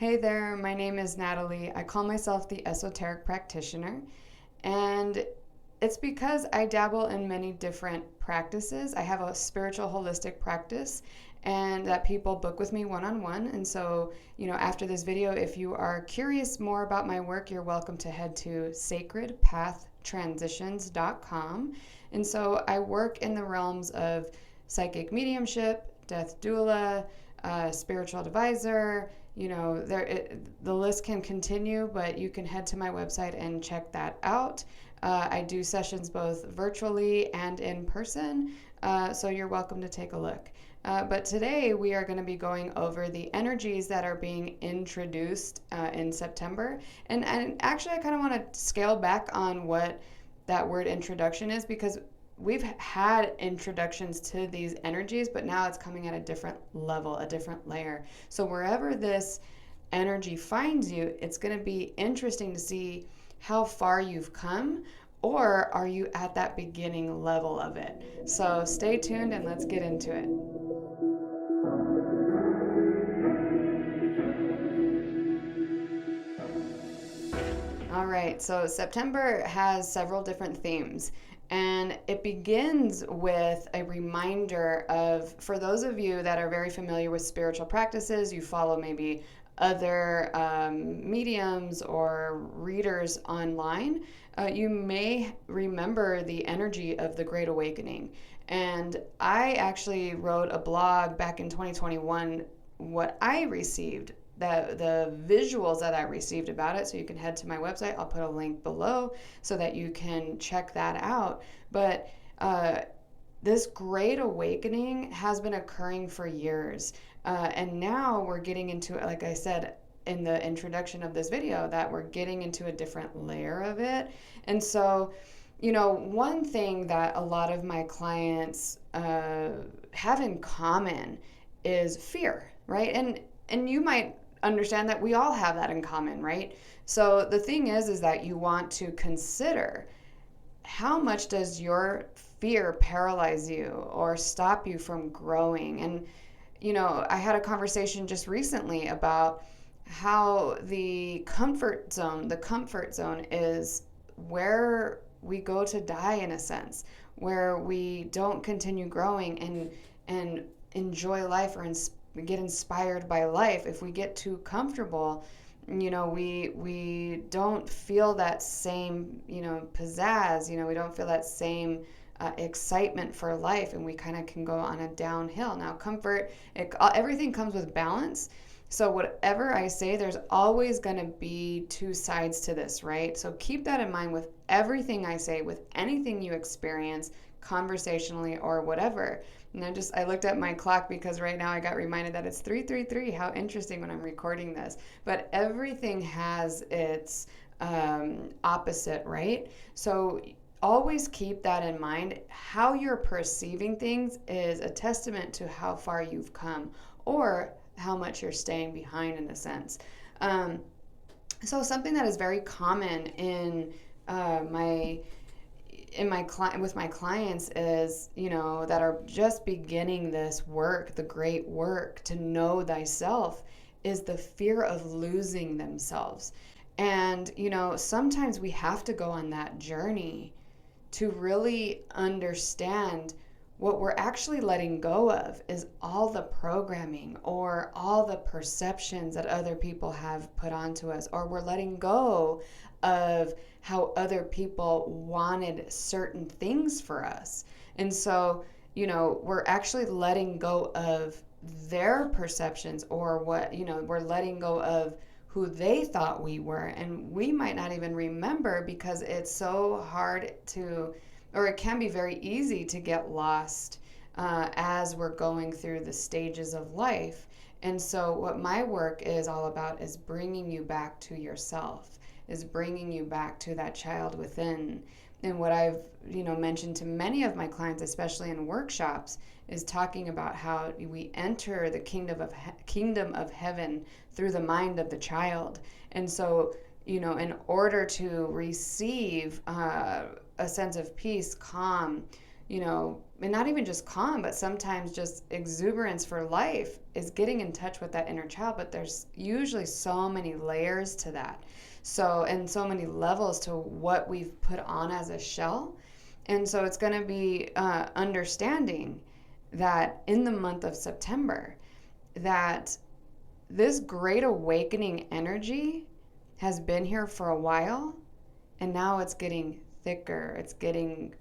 Hey there, my name is Natalie. I call myself the esoteric practitioner, and it's because I dabble in many different practices. I have a spiritual holistic practice, and that people book with me one on one. And so, after this video, if you are curious more about my work, you're welcome to head to sacredpathtransitions.com. And so, I work in the realms of psychic mediumship, death doula, spiritual advisor. The list can continue, but you can head to my website and check that out. I do sessions both virtually and in person, so you're welcome to take a look. But today we are going to be going over the energies that are being introduced in September. And actually, I kind of want to scale back on what that word introduction is, because we've had introductions to these energies, but now it's coming at a different level, a different layer. So wherever this energy finds you, it's going to be interesting to see how far you've come, or are you at that beginning level of it? So stay tuned and let's get into it. All right, so September has several different themes, and it begins with a reminder of, for those of you that are very familiar with spiritual practices, you follow maybe other mediums or readers online, you may remember the energy of the Great Awakening. And I actually wrote a blog back in 2021, what I received, the visuals that I received about it. So you can head to my website. I'll put a link below so that you can check that out. But this Great Awakening has been occurring for years. And now we're getting into it, like I said in the introduction of this video, that we're getting into a different layer of it. And so, one thing that a lot of my clients have in common is fear, right? And you might understand that we all have that in common, right? So the thing is that you want to consider, how much does your fear paralyze you or stop you from growing? And I had a conversation just recently about how the comfort zone is where we go to die, in a sense, where we don't continue growing and enjoy life, or get inspired by life. If we get too comfortable, we don't feel that same, pizzazz, we don't feel that same excitement for life, and we kind of can go on a downhill. Now, comfort, everything comes with balance. So whatever I say, there's always going to be two sides to this, right? So keep that in mind with everything I say, with anything you experience conversationally or whatever. And I looked at my clock, because right now I got reminded that it's 3:33. How interesting when I'm recording this. But everything has its opposite, right? So always keep that in mind. How you're perceiving things is a testament to how far you've come, or how much you're staying behind, in a sense. So something that is very common in with my clients is, that are just beginning this work, the great work to know thyself, is the fear of losing themselves. And sometimes we have to go on that journey to really understand what we're actually letting go of is all the programming or all the perceptions that other people have put onto us, or we're letting go of how other people wanted certain things for us. And so, we're actually letting go of their perceptions, or we're letting go of who they thought we were. And we might not even remember, because it's so hard to, or it can be very easy to get lost as we're going through the stages of life. And so what my work is all about is bringing you back to yourself, is bringing you back to that child within. And what I've mentioned to many of my clients, especially in workshops, is talking about how we enter the kingdom of heaven through the mind of the child. And so, in order to receive a sense of peace, calm, and not even just calm, but sometimes just exuberance for life, is getting in touch with that inner child. But there's usually so many layers to that. So, and so many levels to what we've put on as a shell. And so it's going to be understanding that in the month of September, that this great awakening energy has been here for a while, and now it's getting thicker, it's getting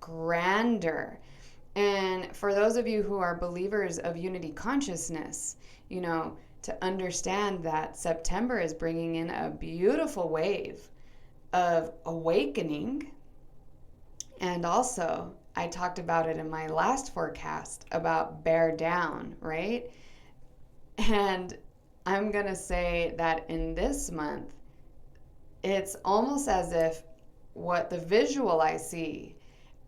grander. And for those of you who are believers of unity consciousness, to understand that September is bringing in a beautiful wave of awakening. And also, I talked about it in my last forecast about bear down, right? And I'm going to say that in this month, it's almost as if what the visual I see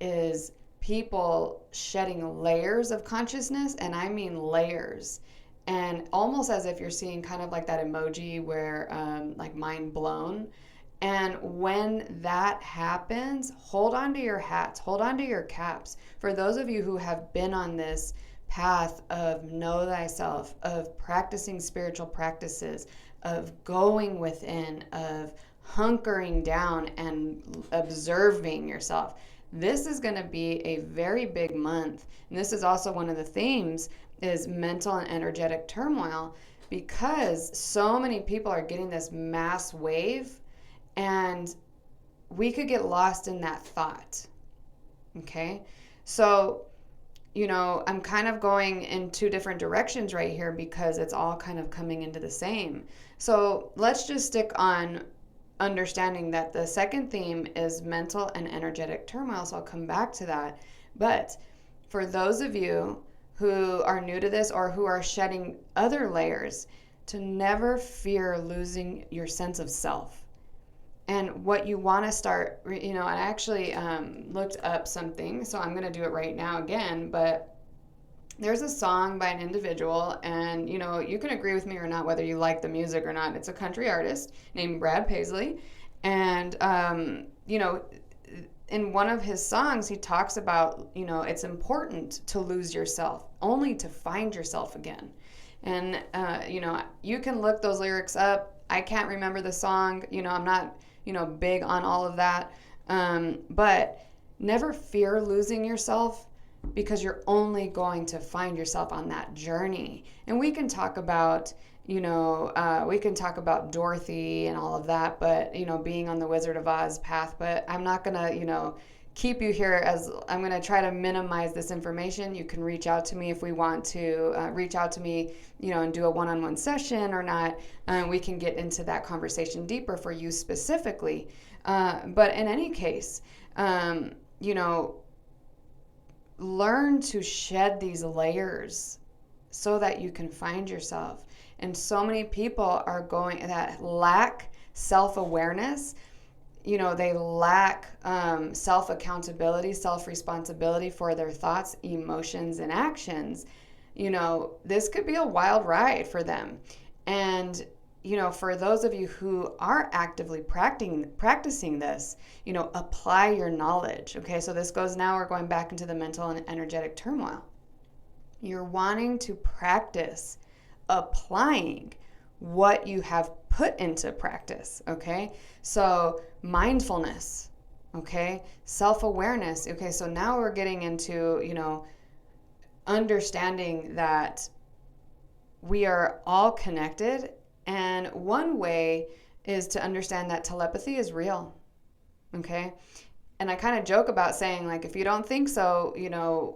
is people shedding layers of consciousness, and I mean layers. And almost as if you're seeing kind of like that emoji where like mind blown. And when that happens, hold on to your hats, hold on to your caps. For those of you who have been on this path of know thyself, of practicing spiritual practices, of going within, of hunkering down and observing yourself, this is going to be a very big month. And this is also one of the themes, is mental and energetic turmoil, because so many people are getting this mass wave, and we could get lost in that thought. Okay? So, I'm kind of going in two different directions right here because it's all kind of coming into the same. So let's just stick on understanding that the second theme is mental and energetic turmoil. So I'll come back to that. But for those of you who are new to this or who are shedding other layers, to never fear losing your sense of self. And what you want to start, I actually looked up something, so I'm going to do it right now again, but there's a song by an individual, and, you can agree with me or not, whether you like the music or not. It's a country artist named Brad Paisley. And, in one of his songs, he talks about, it's important to lose yourself, only to find yourself again. And, you can look those lyrics up. I can't remember the song. I'm not, big on all of that. But never fear losing yourself, because you're only going to find yourself on that journey. And we can talk about, Dorothy and all of that, but, being on the Wizard of Oz path. But I'm not going to, keep you here, as I'm going to try to minimize this information. You can reach out to me if we want to reach out to me, and do a one-on-one session or not. We can get into that conversation deeper for you specifically. But in any case, learn to shed these layers so that you can find yourself. And so many people are going that lack self-awareness. They lack self-accountability, self-responsibility for their thoughts, emotions, and actions. This could be a wild ride for them. And, for those of you who are actively practicing this, apply your knowledge. Okay, so this goes now, we're going back into the mental and energetic turmoil. You're wanting to practice applying what you have put into practice, okay? So mindfulness, okay? Self-awareness, okay? So now we're getting into, understanding that we are all connected. And one way is to understand that telepathy is real, okay? And I kind of joke about saying, like, if you don't think so,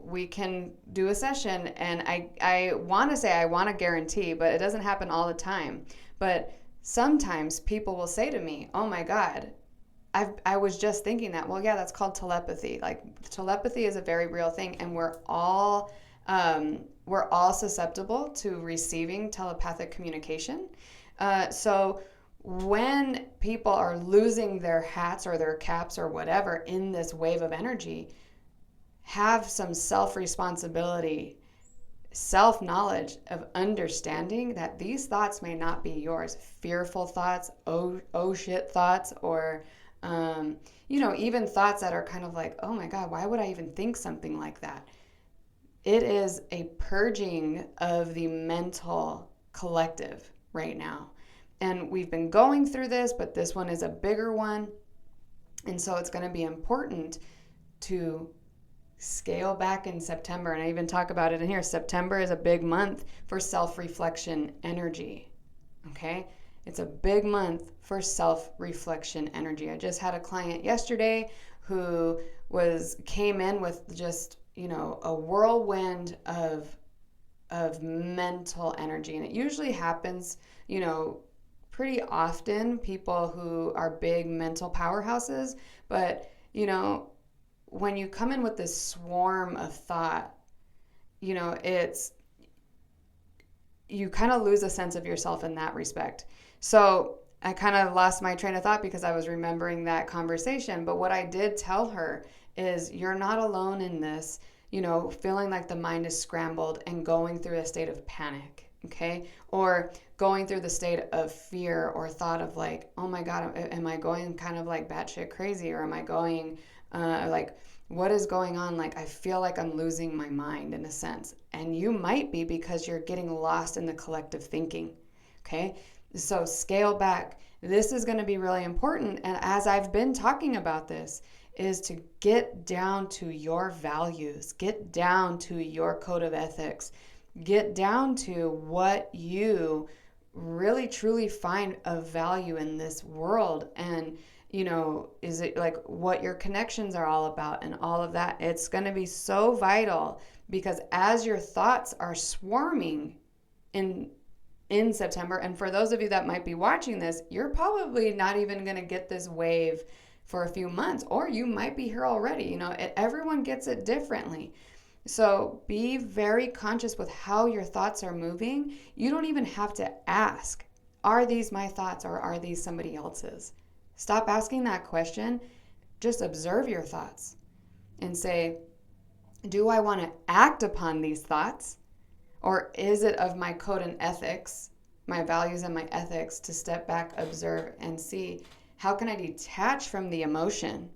we can do a session. And I want to say I want to guarantee, but it doesn't happen all the time. But sometimes people will say to me, oh my God, I was just thinking that. Well, yeah, that's called telepathy. Like, telepathy is a very real thing, and we're all susceptible to receiving telepathic communication. So when people are losing their hats or their caps or whatever in this wave of energy, have some self-responsibility, self-knowledge of understanding that these thoughts may not be yours. Fearful thoughts, oh shit thoughts, or even thoughts that are kind of like, oh my God, why would I even think something like that? It is a purging of the mental collective right now. And we've been going through this, but this one is a bigger one. And so it's going to be important to scale back in September. And I even talk about it in here. September is a big month for self-reflection energy. Okay? It's a big month for self-reflection energy. I just had a client yesterday who came in with just, a whirlwind of mental energy. And it usually happens, pretty often, people who are big mental powerhouses. But, when you come in with this swarm of thought, it's, you kind of lose a sense of yourself in that respect. So I kind of lost my train of thought because I was remembering that conversation. But what I did tell her is, you're not alone in this, feeling like the mind is scrambled and going through a state of panic, okay? Or going through the state of fear or thought of like, oh my God, am I going kind of like batshit crazy? Or am I going like, what is going on? Like, I feel like I'm losing my mind in a sense. And you might be, because you're getting lost in the collective thinking, okay? So scale back. This is going to be really important. And as I've been talking about this, is to get down to your values, get down to your code of ethics, get down to what you really truly find of value in this world. And is it like what your connections are all about and all of that? It's going to be so vital, because as your thoughts are swarming in September, and for those of you that might be watching this, you're probably not even going to get this wave for a few months, or you might be here already. Everyone gets it differently. So be very conscious with how your thoughts are moving. You don't even have to ask, are these my thoughts or are these somebody else's? Stop asking that question. Just observe your thoughts and say, do I want to act upon these thoughts? Or is it of my code and ethics, my values and my ethics, to step back, observe, and see, how can I detach from the emotion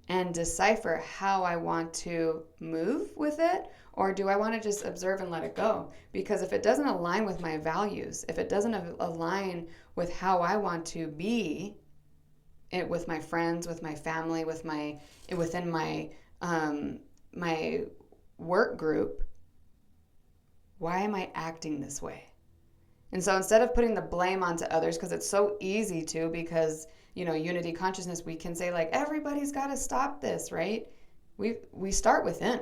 and decipher how I want to move with it? Or do I want to just observe and let it go? Because if it doesn't align with my values, if it doesn't align with how I want to be, with my friends, with my family, within my my work group, why am I acting this way? And so instead of putting the blame onto others, because it's so easy to, because unity consciousness, we can say like, everybody's got to stop this, right? We start within.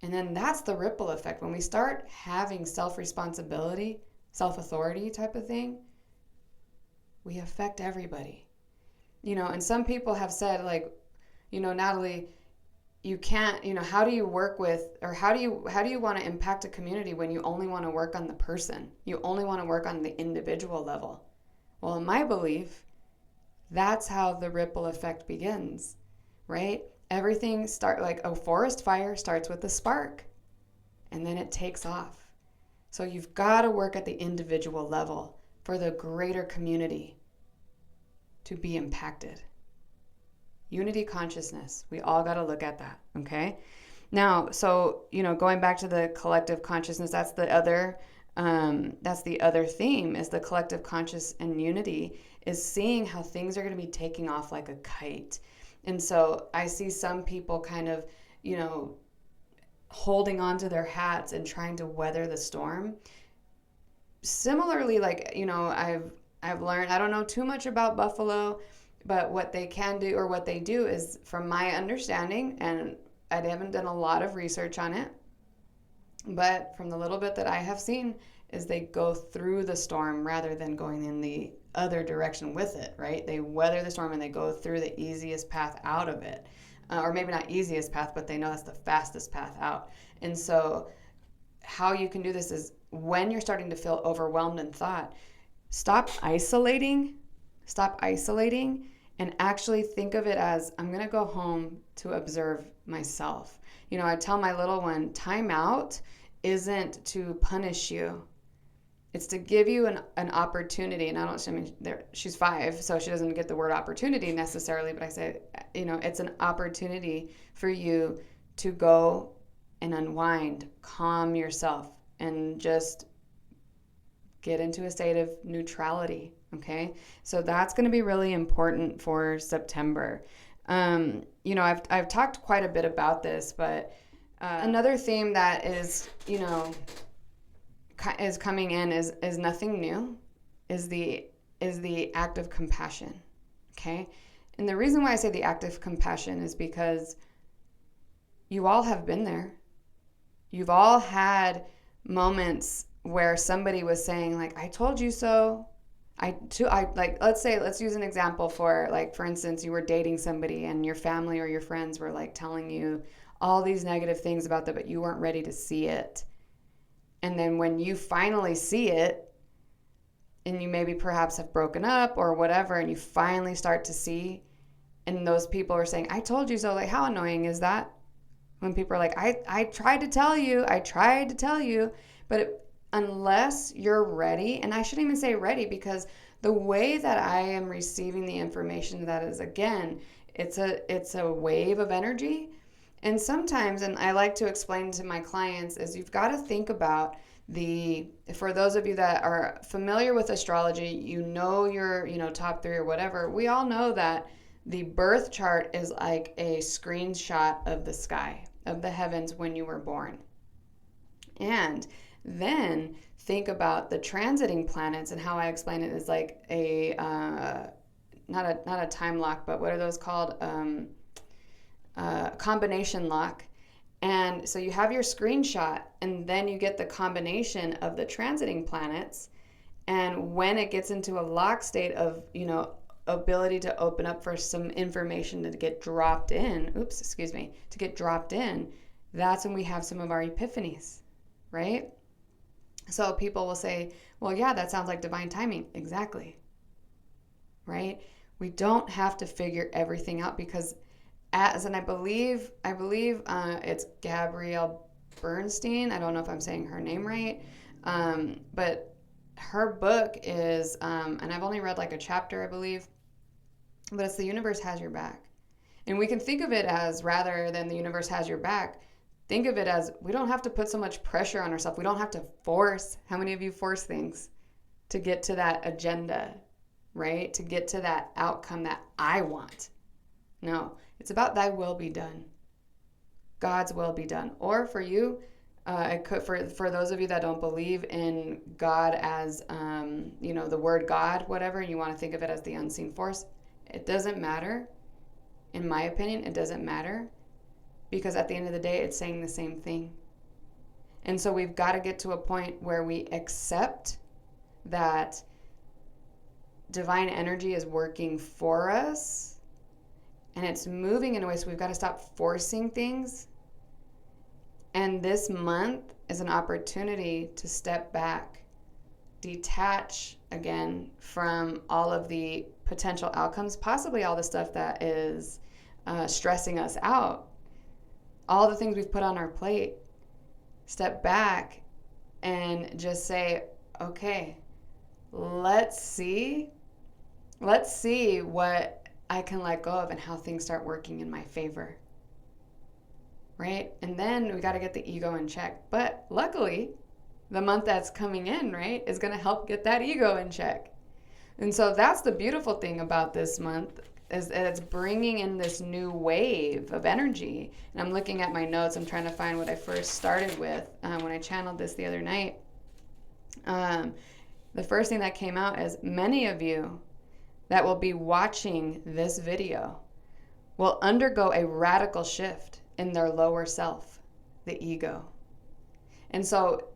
And then that's the ripple effect. When we start having self-responsibility, self-authority type of thing, we affect everybody. And some people have said like, Natalie, you can't, how do you work with, or how do you want to impact a community when you only want to work on the person? You only want to work on the individual level. Well, in my belief, that's how the ripple effect begins, right? Everything like a forest fire starts with a spark, and then it takes off. So you've got to work at the individual level for the greater community to be impacted. Unity consciousness, we all got to look at that, okay? Now, so, going back to the collective consciousness, that's the other theme, is the collective conscious and unity, is seeing how things are going to be taking off like a kite. And so I see some people kind of, holding on to their hats and trying to weather the storm. Similarly, like, I've learned, I don't know too much about buffalo, but what they can do, or what they do, is, from my understanding, and I haven't done a lot of research on it, but from the little bit that I have seen, is they go through the storm rather than going in the other direction with it, right? They weather the storm and they go through the easiest path out of it. Or maybe not easiest path, but they know that's the fastest path out. And so how you can do this is, when you're starting to feel overwhelmed in thought, stop isolating, and actually think of it as, I'm going to go home to observe myself. I tell my little one, time out isn't to punish you. It's to give you an opportunity. And I mean, she's 5, so she doesn't get the word opportunity necessarily, but I say, it's an opportunity for you to go and unwind, calm yourself, and just get into a state of neutrality. Okay. So that's going to be really important for September. I've talked quite a bit about this, but another theme that is, is coming in is nothing new, is the act of compassion. Okay. And the reason why I say the act of compassion is because you all have been there. You've all had moments where somebody was saying, like, I told you so. Let's use an example for instance, you were dating somebody and your family or your friends were like telling you all these negative things about them, but you weren't ready to see it. And then when you finally see it, and you maybe perhaps have broken up or whatever, and you finally start to see, and those people are saying, I told you so. Like, how annoying is that? When people are like, I tried to tell you, but unless you're ready, and I shouldn't even say ready, because the way that I am receiving the information, that is, again, it's a wave of energy. And sometimes, and I like to explain to my clients, is you've got to think about for those of you that are familiar with astrology, your top 3 or whatever, we all know that the birth chart is like a screenshot of the sky, of the heavens when you were born. And then think about the transiting planets, and how I explain it is like a not a time lock, but what are those called? Combination lock. And so you have your screenshot, and then you get the combination of the transiting planets. And when it gets into a lock state of, ability to open up for some information to get dropped in, that's when we have some of our epiphanies, right? So people will say, well, yeah, that sounds like divine timing. Exactly. Right? We don't have to figure everything out, because I believe it's Gabrielle Bernstein. I don't know if I'm saying her name right. But her book is, and I've only read like a chapter, I believe, but it's The Universe Has Your Back. And we can think of it as, rather than the universe has your back, think of it as, we don't have to put so much pressure on ourselves. We don't have to force. How many of you force things to get to that agenda, right? To get to that outcome that I want. No, it's about thy will be done. God's will be done. Or for you, for those of you that don't believe in God as, the word God, whatever, and you want to think of it as the unseen force, it doesn't matter. In my opinion, it doesn't matter, because at the end of the day, it's saying the same thing. And so we've got to get to a point where we accept that divine energy is working for us, and it's moving in a way, so we've got to stop forcing things. And this month is an opportunity to step back, detach again from all of the potential outcomes, possibly all the stuff that is stressing us out, all the things we've put on our plate. Step back and just say, okay, let's see what I can let go of and how things start working in my favor. Right? And then we got to get the ego in check. But luckily, the month that's coming in, right, is going to help get that ego in check. And so that's the beautiful thing about this month, is that it's bringing in this new wave of energy. And I'm looking at my notes. I'm trying to find what I first started with when I channeled this the other night. The first thing that came out is, many of you that will be watching this video will undergo a radical shift in their lower self, the ego. And so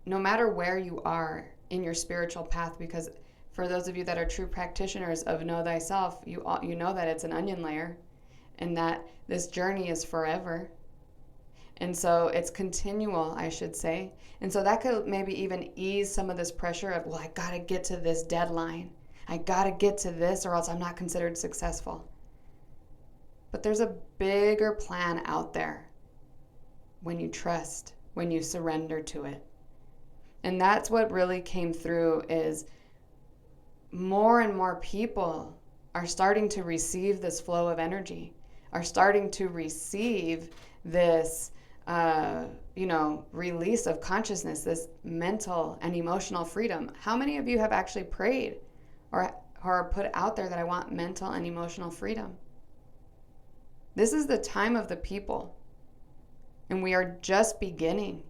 no matter where you are in your spiritual path, because for those of you that are true practitioners of Know Thyself, you know that it's an onion layer, and that this journey is forever. And so it's continual, I should say. And so that could maybe even ease some of this pressure of, well, I got to get to this deadline. I got to get to this or else I'm not considered successful. But there's a bigger plan out there when you trust, when you surrender to it. And that's what really came through, is more and more people are starting to receive this flow of energy, are starting to receive this, release of consciousness, this mental and emotional freedom. How many of you have actually prayed or put out there that I want mental and emotional freedom? This is the time of the people, and we are just beginning.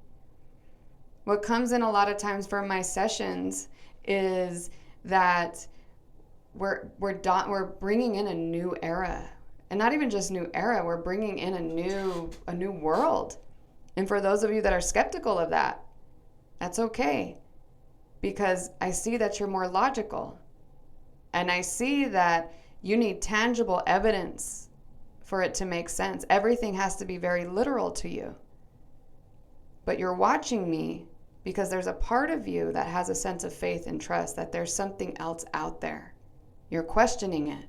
What comes in a lot of times for my sessions is that we're bringing in a new era, and not even just new era. We're bringing in a new world. And for those of you that are skeptical of that, that's okay, because I see that you're more logical, and I see that you need tangible evidence for it to make sense. Everything has to be very literal to you. But you're watching me because there's a part of you that has a sense of faith and trust that there's something else out there. You're questioning it.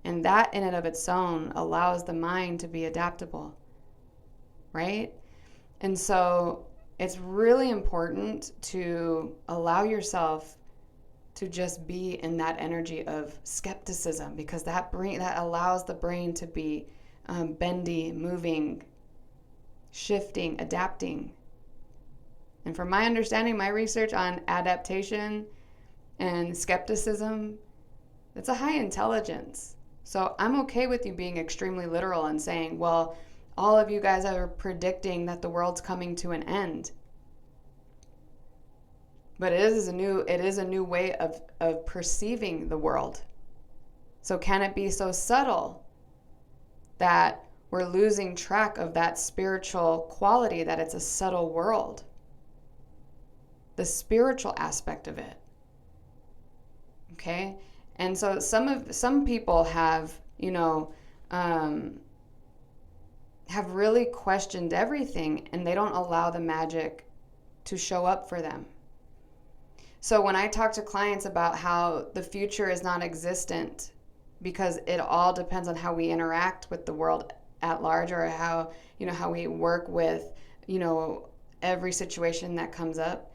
And that in and of its own allows the mind to be adaptable, right? And so it's really important to allow yourself to just be in that energy of skepticism, because that allows the brain to be bendy, moving, shifting, adapting. And from my understanding, my research on adaptation and skepticism, it's a high intelligence. So I'm okay with you being extremely literal and saying, well, all of you guys are predicting that the world's coming to an end. But it is a new way of perceiving the world. So can it be so subtle that we're losing track of that spiritual quality, that it's a subtle world? The spiritual aspect of it. Okay? And so some people have really questioned everything, and they don't allow the magic to show up for them. So when I talk to clients about how the future is non-existent because it all depends on how we interact with the world at large, or how we work with, every situation that comes up,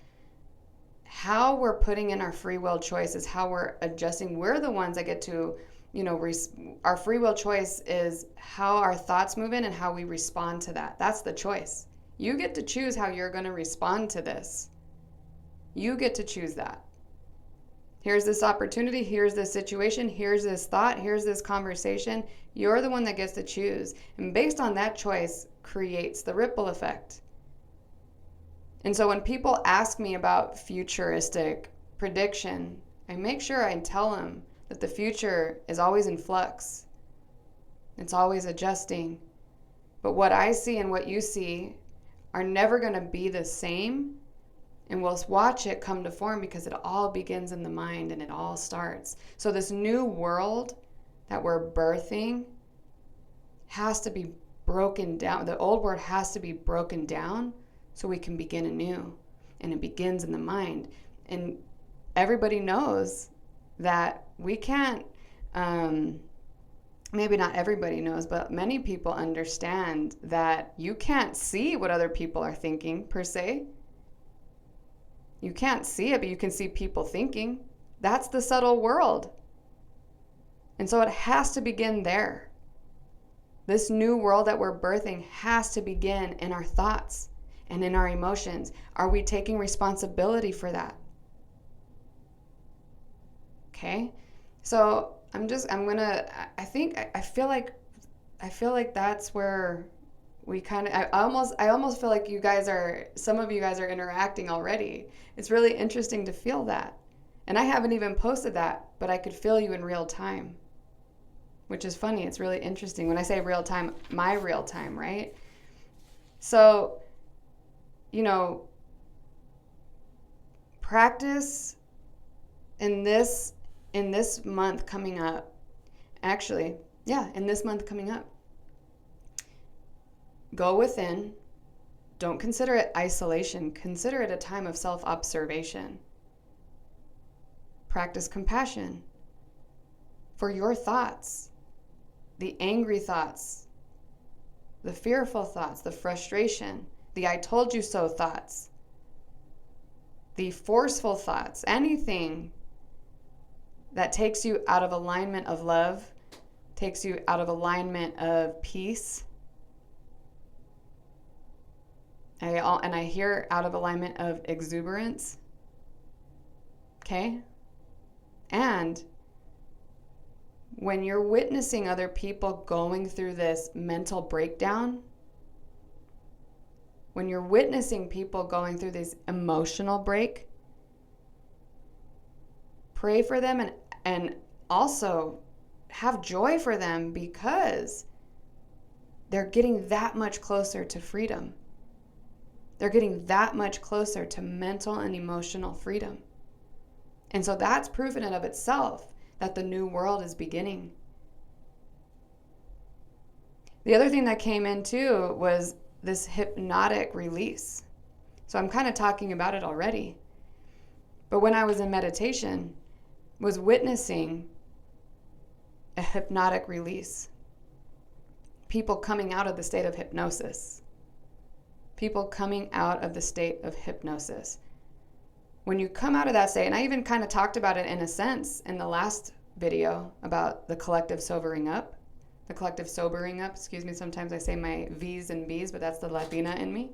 how we're putting in our free will choices, how we're adjusting. We're the ones that get to, our free will choice is how our thoughts move in and how we respond to that. That's the choice. You get to choose how you're going to respond to this. You get to choose that. Here's this opportunity, here's this situation, here's this thought, here's this conversation. You're the one that gets to choose. And based on that choice creates the ripple effect. And so when people ask me about futuristic prediction, I make sure I tell them that the future is always in flux. It's always adjusting. But what I see and what you see are never going to be the same. And we'll watch it come to form, because it all begins in the mind and it all starts. So this new world that we're birthing has to be broken down. The old world has to be broken down so we can begin anew. And it begins in the mind. And everybody knows that we can't, maybe not everybody knows, but many people understand that you can't see what other people are thinking per se. You can't see it, but you can see people thinking. That's the subtle world. And so it has to begin there. This new world that we're birthing has to begin in our thoughts and in our emotions. Are we taking responsibility for that? Okay? So I feel like that's where we kind of, I almost feel like some of you guys are interacting already. It's really interesting to feel that. And I haven't even posted that, but I could feel you in real time, which is funny. It's really interesting. When I say real time, my real time, right? So, practice in this month coming up. Actually, yeah, in this month coming up. Go within. Don't consider it isolation. Consider it a time of self-observation. Practice compassion for your thoughts, the angry thoughts, the fearful thoughts, the frustration, the I told you so thoughts. the forceful thoughts, anything that takes you out of alignment of love, takes you out of alignment of peace, and I hear out of alignment of exuberance, okay? And when you're witnessing other people going through this mental breakdown, when you're witnessing people going through this emotional break, pray for them and also have joy for them, because they're getting that much closer to freedom. They're getting that much closer to mental and emotional freedom. And so that's proof in and of itself that the new world is beginning. The other thing that came in too was this hypnotic release. So I'm kind of talking about it already. But when I was in meditation, was witnessing a hypnotic release. People coming out of the state of hypnosis. People coming out of the state of hypnosis. When you come out of that state, and I even kind of talked about it in a sense in the last video about the collective sobering up. The collective sobering up, excuse me, sometimes I say my V's and B's, but that's the Latina in me.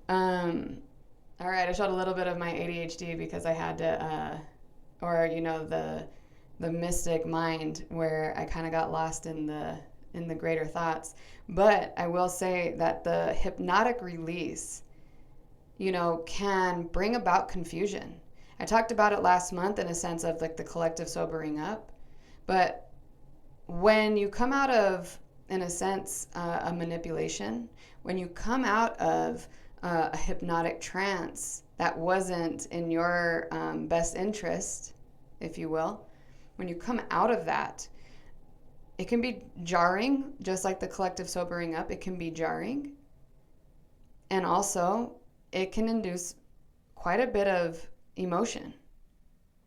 All right, I showed a little bit of my ADHD because I had to, the mystic mind where I kind of got lost in the greater thoughts. But I will say that the hypnotic release, can bring about confusion. I talked about it last month in a sense of like the collective sobering up. But when you come out of, in a sense, a manipulation, when you come out of a hypnotic trance that wasn't in your best interest, if you will, when you come out of that, it can be jarring, just like the collective sobering up. It can be jarring. And also, it can induce quite a bit of emotion,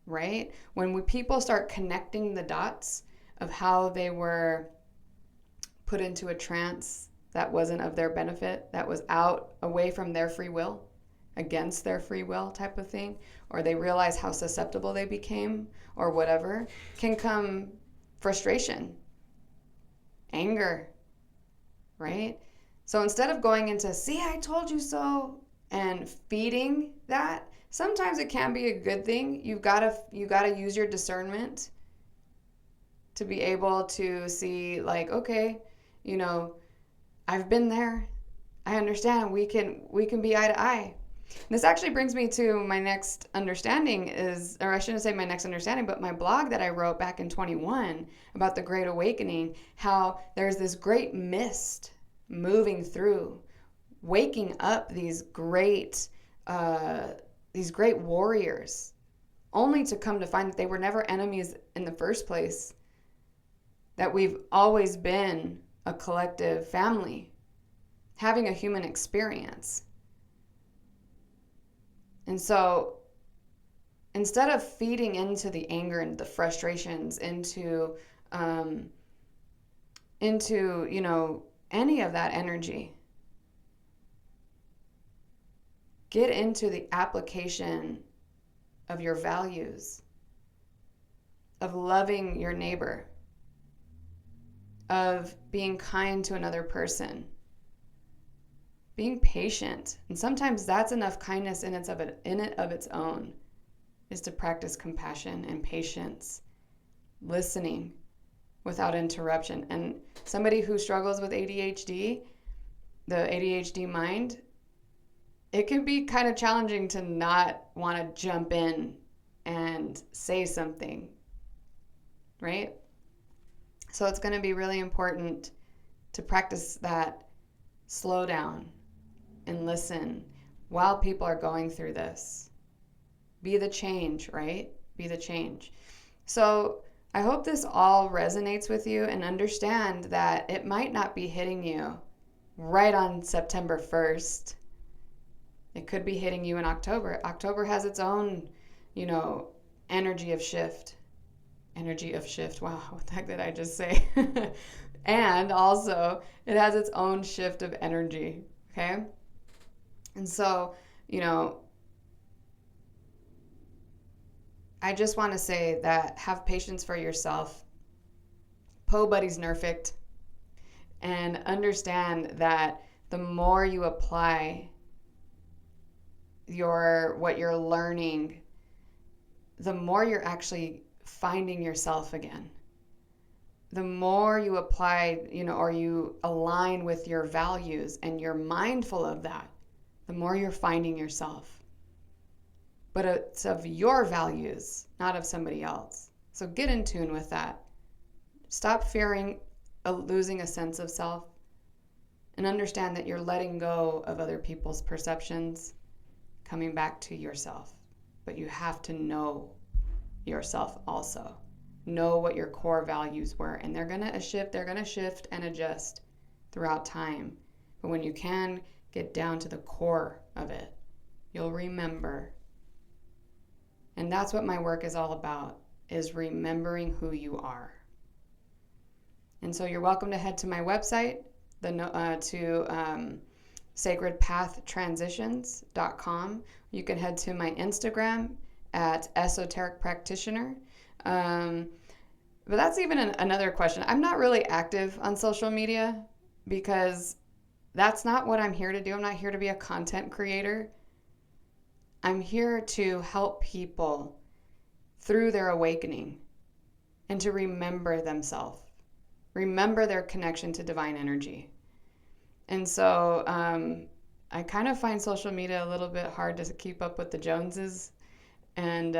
right? When people start connecting the dots of how they were put into a trance that wasn't of their benefit, that was away from their free will, against their free will type of thing, or they realize how susceptible they became, or whatever, can come frustration, anger, right? So instead of going into, see, I told you so, and feeding that, sometimes it can be a good thing. You gotta use your discernment to be able to see, like, okay, I've been there. I understand. We can be eye to eye. This actually brings me to my next understanding or I shouldn't say my next understanding, but my blog that I wrote back in 21 about the Great Awakening, how there's this great mist moving through, waking up these great warriors, only to come to find that they were never enemies in the first place, that we've always been a collective family, having a human experience. And so instead of feeding into the anger and the frustrations, into any of that energy, get into the application of your values, of loving your neighbor, of being kind to another person, being patient. And sometimes that's enough kindness in it of its own, is to practice compassion and patience, listening without interruption. And somebody who struggles with ADHD, the ADHD mind, it can be kind of challenging to not want to jump in and say something, right? So it's going to be really important to practice that slow down and listen while people are going through this. Be the change, right? Be the change. So I hope this all resonates with you, and understand that it might not be hitting you right on September 1st. It could be hitting you in October. October has its own, energy of shift. Energy of shift. Wow, what the heck did I just say? And also, it has its own shift of energy, okay? And so, I just want to say that have patience for yourself. Po buddy's nerfect. And understand that the more you apply what you're learning, the more you're actually finding yourself again. The more you apply, or you align with your values and you're mindful of that, the more you're finding yourself. But it's of your values, not of somebody else. So get in tune with that. Stop fearing losing a sense of self, and understand that you're letting go of other people's perceptions, coming back to yourself. But you have to know yourself also. Know what your core values were, and they're going to shift and adjust throughout time. But when you can get down to the core of it, you'll remember. And that's what my work is all about, is remembering who you are. And so you're welcome to head to my website, to sacredpathtransitions.com. You can head to my Instagram at esoteric practitioner. But that's even another question. I'm not really active on social media because that's not what I'm here to do. I'm not here to be a content creator. I'm here to help people through their awakening and to remember themselves, remember their connection to divine energy. And so I kind of find social media a little bit hard to keep up with the Joneses. And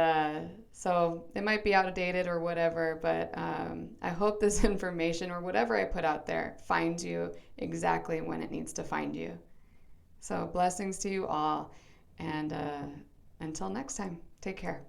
so it might be outdated or whatever, but I hope this information or whatever I put out there finds you exactly when it needs to find you. So blessings to you all. And until next time, take care.